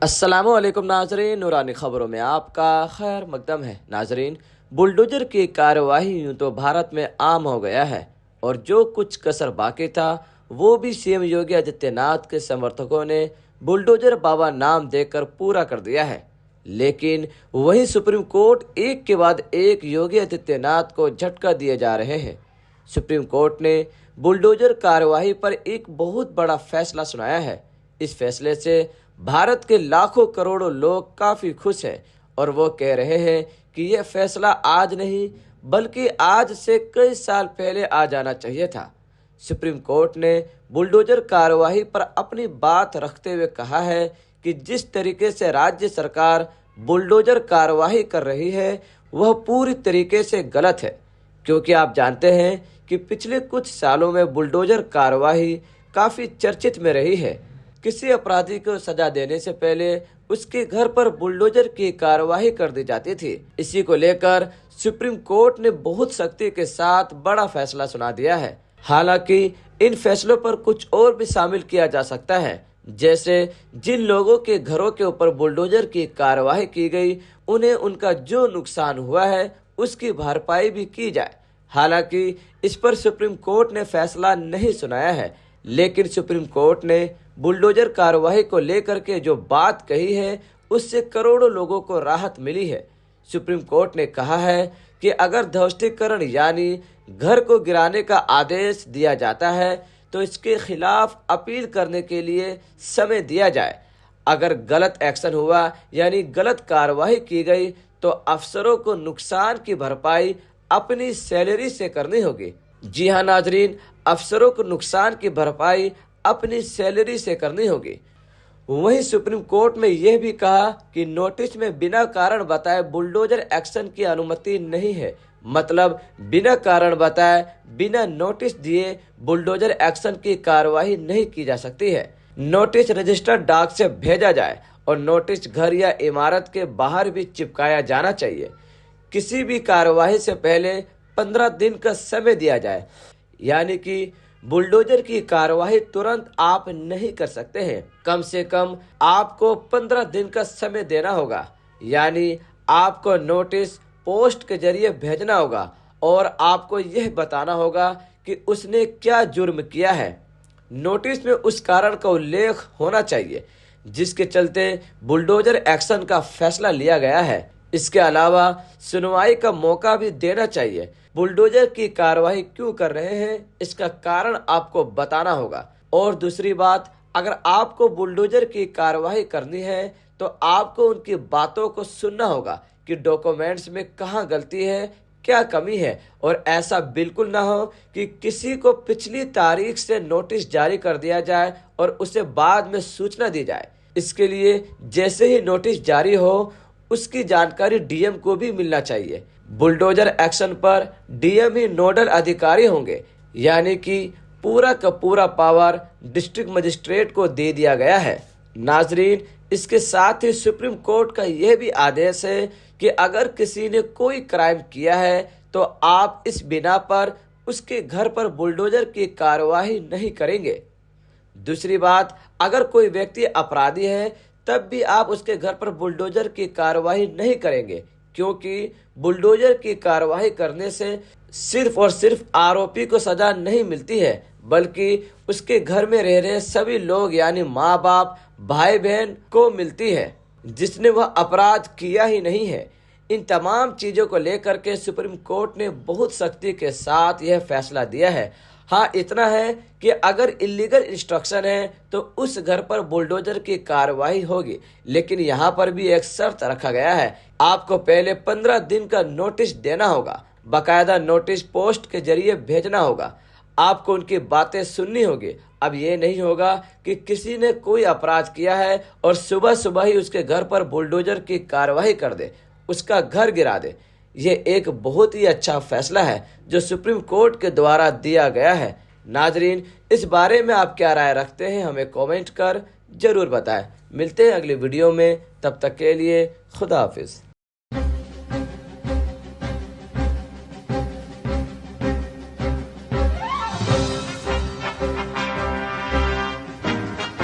अस्सलामुअलैकुम नाजरीन, नूरानी खबरों में आपका खैर मकदम है। नाजरीन, बुलडोजर की कार्यवाही यूँ तो भारत में आम हो गया है और जो कुछ कसर बाकी था वो भी सीएम योगी आदित्यनाथ के समर्थकों ने बुलडोजर बाबा नाम देकर पूरा कर दिया है। लेकिन वहीं सुप्रीम कोर्ट एक के बाद एक योगी आदित्यनाथ को झटका दिए जा रहे हैं। सुप्रीम कोर्ट ने बुलडोजर कार्यवाही पर एक बहुत बड़ा फैसला सुनाया है। इस फैसले से भारत के लाखों करोड़ों लोग काफी खुश हैं और वो कह रहे हैं कि यह फैसला आज नहीं बल्कि आज से कई साल पहले आ जाना चाहिए था। सुप्रीम कोर्ट ने बुलडोजर कार्यवाही पर अपनी बात रखते हुए कहा है कि जिस तरीके से राज्य सरकार बुलडोजर कार्यवाही कर रही है वह पूरी तरीके से गलत है, क्योंकि आप जानते हैं कि पिछले कुछ सालों में बुलडोजर कार्यवाही काफी चर्चित में रही है। किसी अपराधी को सजा देने से पहले उसके घर पर बुलडोजर की कार्यवाही कर दी जाती थी। इसी को लेकर सुप्रीम कोर्ट ने बहुत सख्ती के साथ बड़ा फैसला सुना दिया है। हालांकि इन फैसलों पर कुछ और भी शामिल किया जा सकता है, जैसे जिन लोगों के घरों के ऊपर बुलडोजर की कार्यवाही की गई उन्हें उनका जो नुकसान हुआ है उसकी भरपाई भी की जाए। हालांकि इस पर सुप्रीम कोर्ट ने फैसला नहीं सुनाया है, लेकिन सुप्रीम कोर्ट ने बुलडोजर कार्यवाही को लेकर के जो बात कही है उससे करोड़ों लोगों को राहत मिली है। सुप्रीम कोर्ट ने कहा है कि अगर ध्वस्तीकरण यानी घर को गिराने का आदेश दिया जाता है तो इसके खिलाफ अपील करने के लिए समय दिया जाए। अगर गलत एक्शन हुआ यानी गलत कार्यवाही की गई तो अफसरों को नुकसान की भरपाई अपनी सैलरी से करनी होगी। जी हाँ नाजरीन, अफसरों को नुकसान की भरपाई अपनी सैलरी से करनी होगी। वहीं सुप्रीम कोर्ट में यह भी कहा कि नोटिस में बिना कारण बताए बुलडोजर एक्शन की अनुमति नहीं है। मतलब बिना कारण बताए बिना नोटिस दिए बुलडोजर एक्शन की कार्यवाही नहीं की जा सकती है। नोटिस रजिस्टर्ड डाक से भेजा जाए और नोटिस घर या इमारत के बाहर भी चिपकाया जाना चाहिए। किसी भी कार्यवाही से पहले 15 दिन का समय दिया जाए, यानी कि बुलडोजर की कार्यवाही तुरंत आप नहीं कर सकते हैं। कम से कम आपको 15 दिन का समय देना होगा, यानी आपको नोटिस पोस्ट के जरिए भेजना होगा और आपको यह बताना होगा कि उसने क्या जुर्म किया है। नोटिस में उस कारण का उल्लेख होना चाहिए जिसके चलते बुलडोजर एक्शन का फैसला लिया गया है। इसके अलावा सुनवाई का मौका भी देना चाहिए। बुलडोजर की कार्यवाही क्यों कर रहे हैं इसका कारण आपको बताना होगा। और दूसरी बात, अगर आपको बुलडोजर की कार्यवाही करनी है तो आपको उनकी बातों को सुनना होगा कि डॉक्यूमेंट्स में कहाँ गलती है, क्या कमी है, और ऐसा बिल्कुल ना हो कि किसी को पिछली तारीख से नोटिस जारी कर दिया जाए और उसे बाद में सूचना दी जाए। इसके लिए जैसे ही नोटिस जारी हो उसकी जानकारी डीएम को भी मिलना चाहिए। बुलडोजर एक्शन पर डीएम ही नोडल अधिकारी होंगे, यानी कि पूरा का पूरा पावर डिस्ट्रिक्ट मजिस्ट्रेट को दे दिया गया है। नाजरीन, इसके साथ ही सुप्रीम कोर्ट का यह भी आदेश है कि अगर किसी ने कोई क्राइम किया है तो आप इस बिना पर उसके घर पर बुलडोजर की कार्यवाही नहीं करेंगे। दूसरी बात, अगर कोई व्यक्ति अपराधी है तब भी आप उसके घर पर बुलडोजर की कार्यवाही नहीं करेंगे, क्योंकि बुलडोजर की कार्यवाही करने से सिर्फ और सिर्फ आरोपी को सजा नहीं मिलती है बल्कि उसके घर में रह रहे सभी लोग यानी माँ बाप, भाई बहन को मिलती है जिसने वह अपराध किया ही नहीं है। इन तमाम चीजों को लेकर के सुप्रीम कोर्ट ने बहुत सख्ती के साथ यह फैसला दिया है। हाँ, इतना है कि अगर इलीगल इंस्ट्रक्शन है तो उस घर पर बुलडोजर की कार्यवाही होगी, लेकिन यहाँ पर भी एक शर्त रखा गया है। आपको पहले 15 दिन का नोटिस देना होगा, बाकायदा नोटिस पोस्ट के जरिए भेजना होगा। आपको उनकी बातें सुननी होगी। अब ये नहीं होगा कि किसी ने कोई अपराध किया है और सुबह सुबह ही उसके घर पर बुलडोजर की कार्यवाही कर दे, उसका घर गिरा दे। ये एक बहुत ही अच्छा फैसला है जो सुप्रीम कोर्ट के द्वारा दिया गया है। नाजरीन, इस बारे में आप क्या राय रखते हैं हमें कमेंट कर जरूर बताएं। मिलते हैं अगली वीडियो में, तब तक के लिए खुदा हाफिज।